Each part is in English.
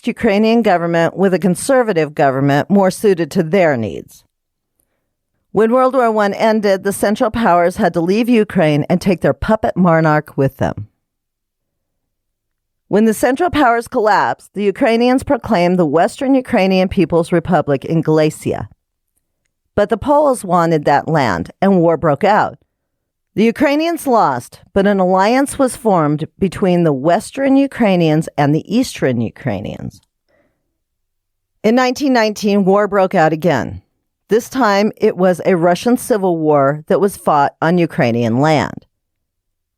replaced Ukrainian government with a conservative government more suited to their needs. When World War I ended, the Central Powers had to leave Ukraine and take their puppet monarch with them. When the Central Powers collapsed, the Ukrainians proclaimed the Western Ukrainian People's Republic in Galicia. But the Poles wanted that land, and war broke out. The Ukrainians lost, but an alliance was formed between the Western Ukrainians and the Eastern Ukrainians. In 1919, war broke out again. This time, it was a Russian civil war that was fought on Ukrainian land.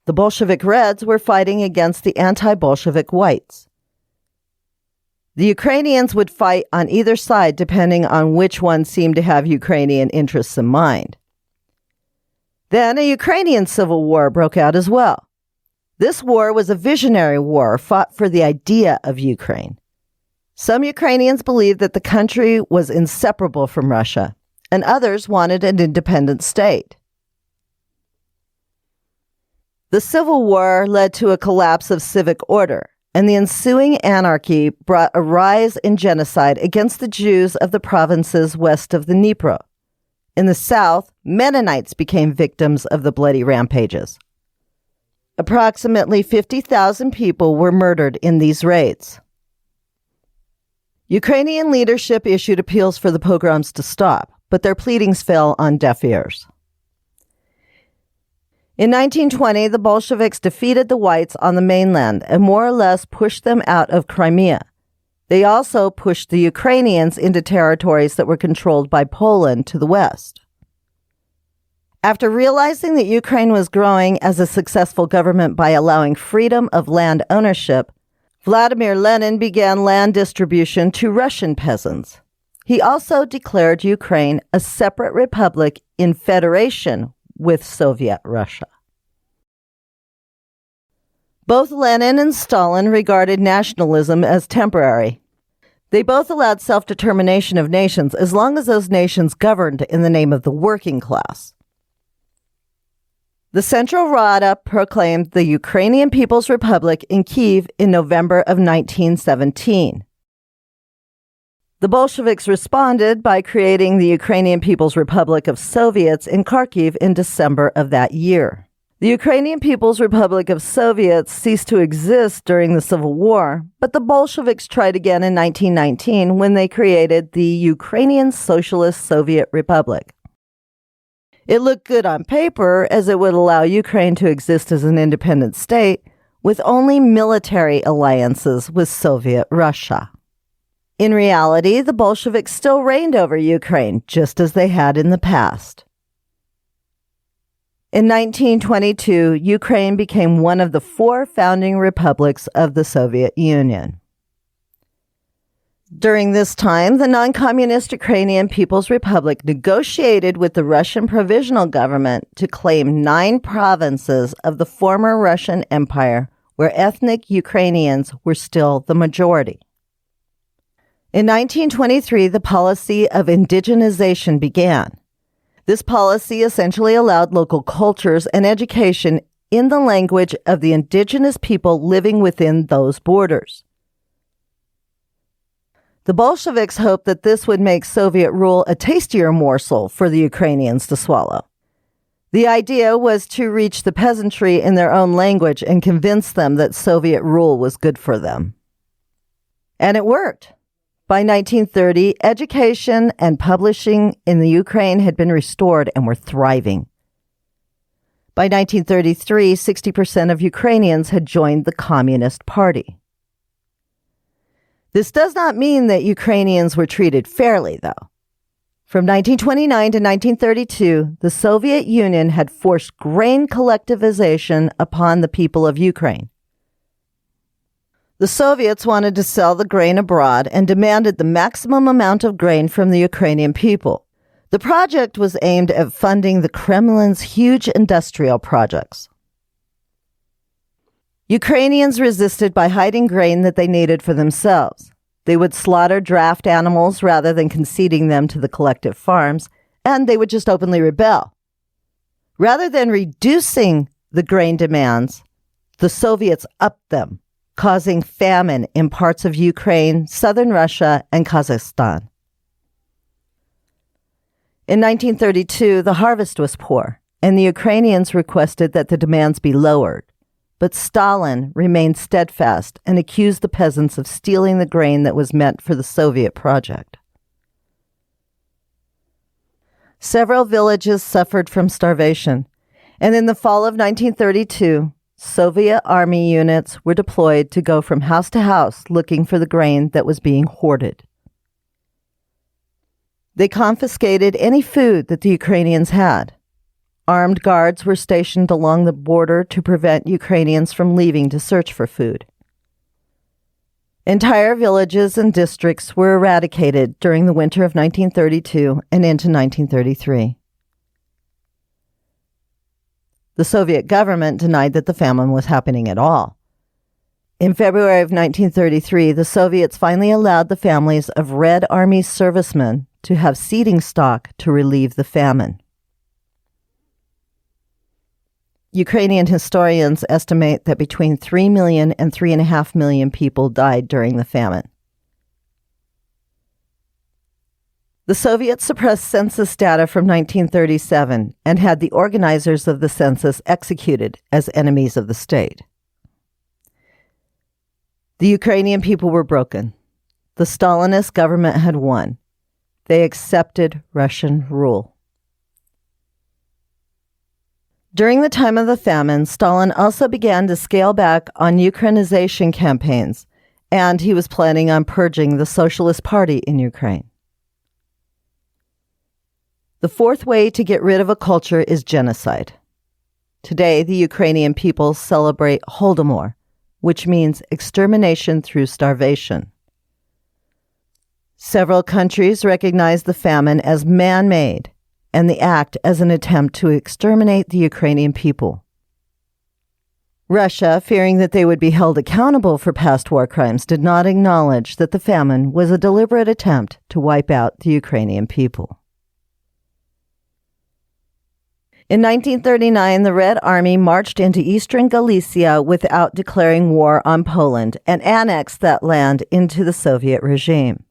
The Bolshevik Reds were fighting against the anti-Bolshevik Whites. The Ukrainians would fight on either side depending on which one seemed to have Ukrainian interests in mind. Then a Ukrainian civil war broke out as well. This war was a visionary war fought for the idea of Ukraine. Some Ukrainians believed that the country was inseparable from Russia, and others wanted an independent state. The Civil War led to a collapse of civic order, and the ensuing anarchy brought a rise in genocide against the Jews of the provinces west of the Dnieper. In the south, Mennonites became victims of the bloody rampages. Approximately 50,000 people were murdered in these raids. Ukrainian leadership issued appeals for the pogroms to stop, but their pleadings fell on deaf ears. In 1920, the Bolsheviks defeated the Whites on the mainland and more or less pushed them out of Crimea. They also pushed the Ukrainians into territories that were controlled by Poland to the west. After realizing that Ukraine was growing as a successful government by allowing freedom of land ownership, Vladimir Lenin began land distribution to Russian peasants. He also declared Ukraine a separate republic in federation with Soviet Russia. Both Lenin and Stalin regarded nationalism as temporary. They both allowed self-determination of nations as long as those nations governed in the name of the working class. The Central Rada proclaimed the Ukrainian People's Republic in Kyiv in November of 1917. The Bolsheviks responded by creating the Ukrainian People's Republic of Soviets in Kharkiv in December of that year. The Ukrainian People's Republic of Soviets ceased to exist during the Civil War, but the Bolsheviks tried again in 1919 when they created the Ukrainian Socialist Soviet Republic. It looked good on paper as it would allow Ukraine to exist as an independent state with only military alliances with Soviet Russia. In reality, the Bolsheviks still reigned over Ukraine, just as they had in the past. In 1922, Ukraine became one of the 4 founding republics of the Soviet Union. During this time, the non-communist Ukrainian People's Republic negotiated with the Russian Provisional Government to claim 9 provinces of the former Russian Empire where ethnic Ukrainians were still the majority. In 1923, the policy of indigenization began. This policy essentially allowed local cultures and education in the language of the indigenous people living within those borders. The Bolsheviks hoped that this would make Soviet rule a tastier morsel for the Ukrainians to swallow. The idea was to reach the peasantry in their own language and convince them that Soviet rule was good for them. And it worked. By 1930, education and publishing in the Ukraine had been restored and were thriving. By 1933, 60% of Ukrainians had joined the Communist Party. This does not mean that Ukrainians were treated fairly, though. From 1929 to 1932, the Soviet Union had forced grain collectivization upon the people of Ukraine. The Soviets wanted to sell the grain abroad and demanded the maximum amount of grain from the Ukrainian people. The project was aimed at funding the Kremlin's huge industrial projects. Ukrainians resisted by hiding grain that they needed for themselves. They would slaughter draft animals rather than conceding them to the collective farms, and they would just openly rebel. Rather than reducing the grain demands, the Soviets upped them. causing famine in parts of Ukraine, southern Russia, and Kazakhstan. In 1932, the harvest was poor, and the Ukrainians requested that the demands be lowered. But Stalin remained steadfast and accused the peasants of stealing the grain that was meant for the Soviet project. Several villages suffered from starvation, and in the fall of 1932, Soviet army units were deployed to go from house to house looking for the grain that was being hoarded. They confiscated any food that the Ukrainians had. Armed guards were stationed along the border to prevent Ukrainians from leaving to search for food. Entire villages and districts were eradicated during the winter of 1932 and into 1933. The Soviet government denied that the famine was happening at all. In February of 1933, the Soviets finally allowed the families of Red Army servicemen to have seeding stock to relieve the famine. Ukrainian historians estimate that between 3 million and 3.5 million people died during the famine. The Soviets suppressed census data from 1937 and had the organizers of the census executed as enemies of the state. The Ukrainian people were broken. The Stalinist government had won. They accepted Russian rule. During the time of the famine, Stalin also began to scale back on Ukrainization campaigns, and he was planning on purging the Socialist Party in Ukraine. The fourth way to get rid of a culture is genocide. Today, the Ukrainian people celebrate Holodomor, which means extermination through starvation. Several countries recognize the famine as man-made, and the act as an attempt to exterminate the Ukrainian people. Russia, fearing that they would be held accountable for past war crimes, did not acknowledge that the famine was a deliberate attempt to wipe out the Ukrainian people. In 1939, the Red Army marched into eastern Galicia without declaring war on Poland and annexed that land into the Soviet regime.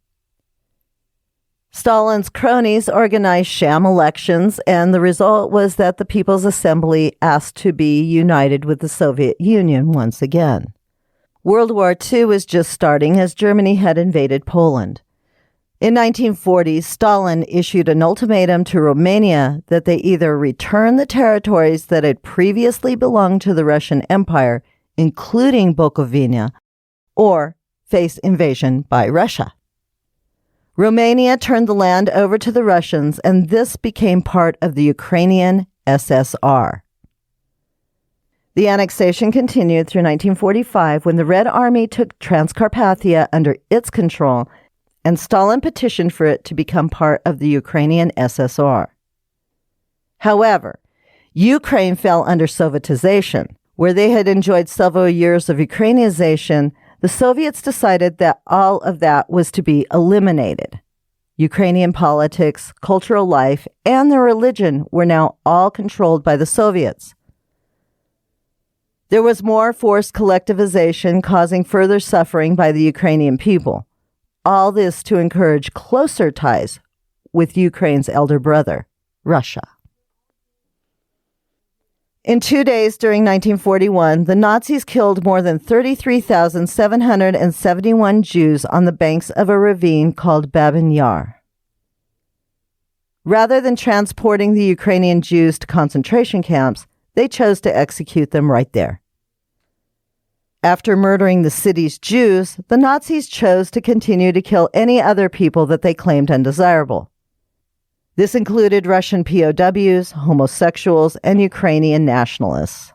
Stalin's cronies organized sham elections, and the result was that the People's Assembly asked to be united with the Soviet Union once again. World War II was just starting as Germany had invaded Poland. In 1940, Stalin issued an ultimatum to Romania that they either return the territories that had previously belonged to the Russian Empire, including Bukovina, or face invasion by Russia. Romania turned the land over to the Russians, and this became part of the Ukrainian SSR. The annexation continued through 1945 when the Red Army took Transcarpathia under its control, and Stalin petitioned for it to become part of the Ukrainian SSR. However, Ukraine fell under Sovietization. Where they had enjoyed several years of Ukrainization, the Soviets decided that all of that was to be eliminated. Ukrainian politics, cultural life, and their religion were now all controlled by the Soviets. There was more forced collectivization, causing further suffering by the Ukrainian people. All this to encourage closer ties with Ukraine's elder brother, Russia. In 2 days during 1941, the Nazis killed more than 33,771 Jews on the banks of a ravine called Babin Yar. Rather than transporting the Ukrainian Jews to concentration camps, they chose to execute them right there. After murdering the city's Jews, the Nazis chose to continue to kill any other people that they claimed undesirable. This included Russian POWs, homosexuals, and Ukrainian nationalists.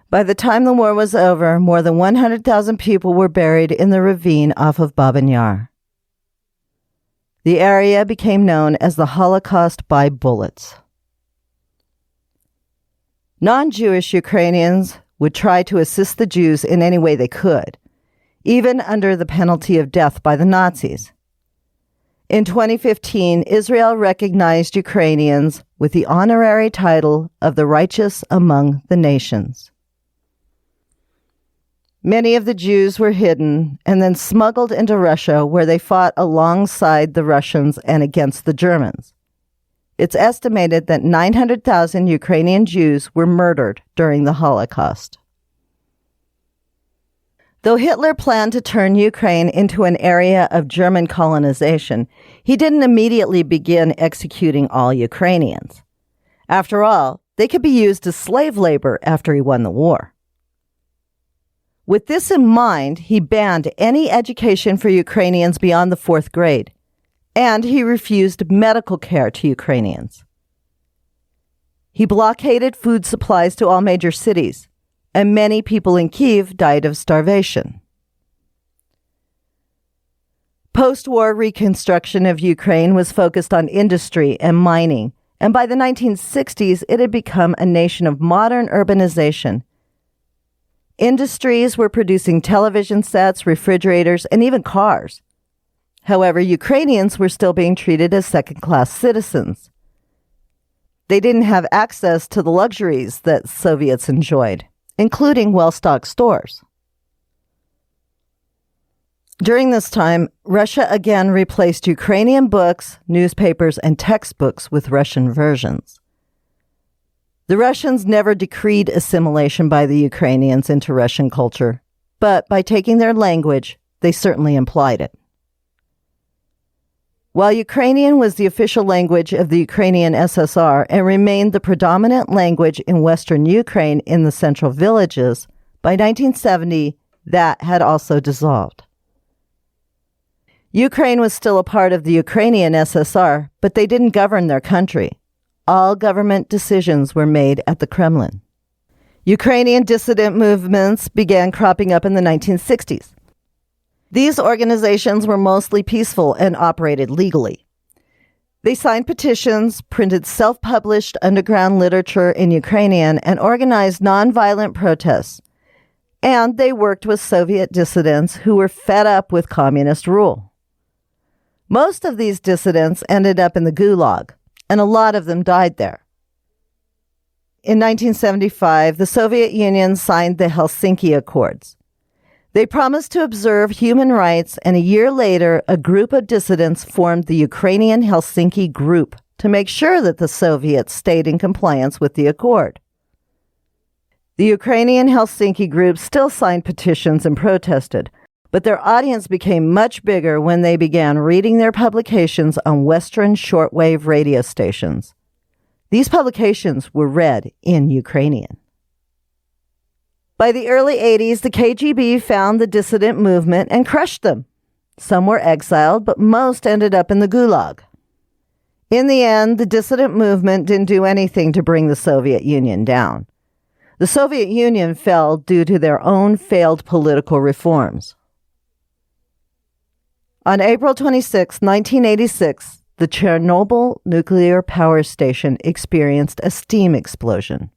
By the time the war was over, more than 100,000 people were buried in the ravine off of Babin Yar. The area became known as the Holocaust by Bullets. Non-Jewish Ukrainians would try to assist the Jews in any way they could, even under the penalty of death by the Nazis. In 2015, Israel recognized Ukrainians with the honorary title of the Righteous Among the Nations. Many of the Jews were hidden and then smuggled into Russia, where they fought alongside the Russians and against the Germans. It's estimated that 900,000 Ukrainian Jews were murdered during the Holocaust. Though Hitler planned to turn Ukraine into an area of German colonization, he didn't immediately begin executing all Ukrainians. After all, they could be used as slave labor after he won the war. With this in mind, he banned any education for Ukrainians beyond the 4th grade, and he refused medical care to Ukrainians. He blockaded food supplies to all major cities, and many people in Kyiv died of starvation. Post-war reconstruction of Ukraine was focused on industry and mining, and by the 1960s, it had become a nation of modern urbanization. Industries were producing television sets, refrigerators, and even cars. However, Ukrainians were still being treated as second-class citizens. They didn't have access to the luxuries that Soviets enjoyed, including well-stocked stores. During this time, Russia again replaced Ukrainian books, newspapers, and textbooks with Russian versions. The Russians never decreed assimilation by the Ukrainians into Russian culture, but by taking their language, they certainly implied it. While Ukrainian was the official language of the Ukrainian SSR and remained the predominant language in Western Ukraine in the central villages, by 1970, that had also dissolved. Ukraine was still a part of the Ukrainian SSR, but they didn't govern their country. All government decisions were made at the Kremlin. Ukrainian dissident movements began cropping up in the 1960s. These organizations were mostly peaceful and operated legally. They signed petitions, printed self-published underground literature in Ukrainian, and organized nonviolent protests. And they worked with Soviet dissidents who were fed up with communist rule. Most of these dissidents ended up in the Gulag, and a lot of them died there. In 1975, the Soviet Union signed the Helsinki Accords. They promised to observe human rights, and a year later, a group of dissidents formed the Ukrainian Helsinki Group to make sure that the Soviets stayed in compliance with the accord. The Ukrainian Helsinki Group still signed petitions and protested, but their audience became much bigger when they began reading their publications on Western shortwave radio stations. These publications were read in Ukrainian. By the early 80s, the KGB found the dissident movement and crushed them. Some were exiled, but most ended up in the Gulag. In the end, the dissident movement didn't do anything to bring the Soviet Union down. The Soviet Union fell due to their own failed political reforms. On April 26, 1986, the Chernobyl nuclear power station experienced a steam explosion.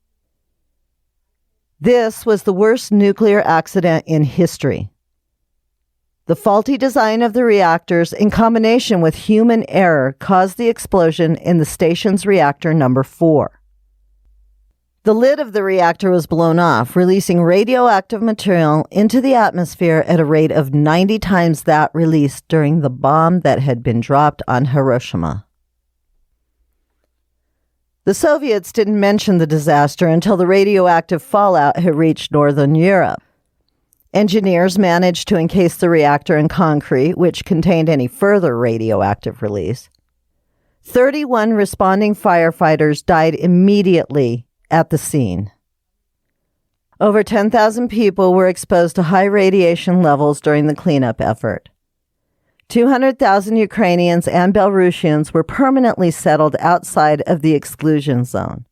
This was the worst nuclear accident in history. The faulty design of the reactors in combination with human error caused the explosion in the station's reactor number 4. The lid of the reactor was blown off, releasing radioactive material into the atmosphere at a rate of 90 times that released during the bomb that had been dropped on Hiroshima. The Soviets didn't mention the disaster until the radioactive fallout had reached northern Europe. Engineers managed to encase the reactor in concrete, which contained any further radioactive release. 31 responding firefighters died immediately at the scene. Over 10,000 people were exposed to high radiation levels during the cleanup effort. 200,000 Ukrainians and Belarusians were permanently settled outside of the exclusion zone.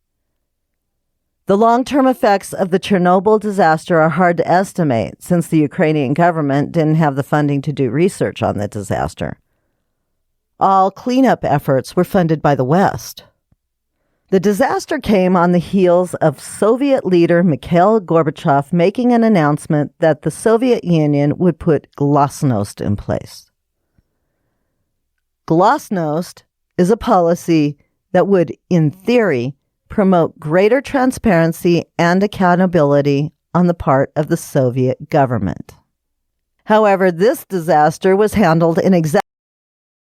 The long-term effects of the Chernobyl disaster are hard to estimate since the Ukrainian government didn't have the funding to do research on the disaster. All cleanup efforts were funded by the West. The disaster came on the heels of Soviet leader Mikhail Gorbachev making an announcement that the Soviet Union would put glasnost in place. Glasnost is a policy that would, in theory, promote greater transparency and accountability on the part of the Soviet government. However, this disaster was handled in exactly